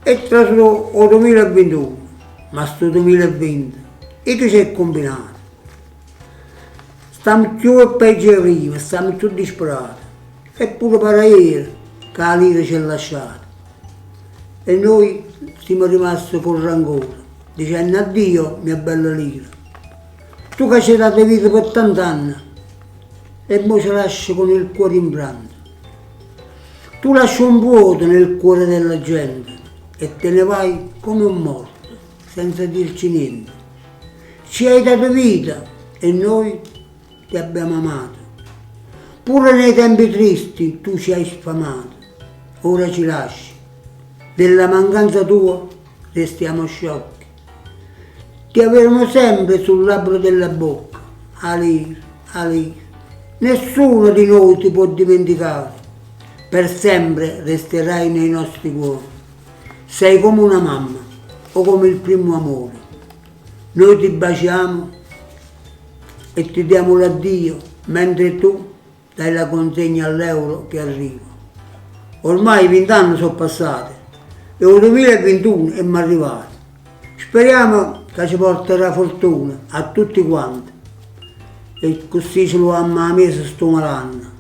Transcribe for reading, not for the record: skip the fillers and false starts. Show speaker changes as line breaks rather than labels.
E traslo il 2021, ma sto 2020, e che c'è combinato? Stiamo più e peggio prima, stiamo più disperati. Eppure per ieri che la lira ci ha lasciato. E noi siamo rimasti con rancore, dicendo addio mia bella lira. Tu che ci hai dato vita per tanti anni e ora ci lasci con il cuore in pianto. Tu lasci un vuoto nel cuore della gente e te ne vai come un morto, senza dirci niente. Ci hai dato vita e noi ti abbiamo amato. Pure nei tempi tristi tu ci hai sfamato, ora ci lasci. Della mancanza tua restiamo sciocchi. Ti avremo sempre sul labbro della bocca, Alir, Alir. Nessuno di noi ti può dimenticare, per sempre resterai nei nostri cuori. Sei come una mamma o come il primo amore. Noi ti baciamo e ti diamo l'addio, mentre tu dai la consegna all'euro che arriva. Ormai 20 anni sono passati e il 2021 è arrivato. Speriamo che ci porterà fortuna a tutti quanti e così ce lo amma a mese sto malanno.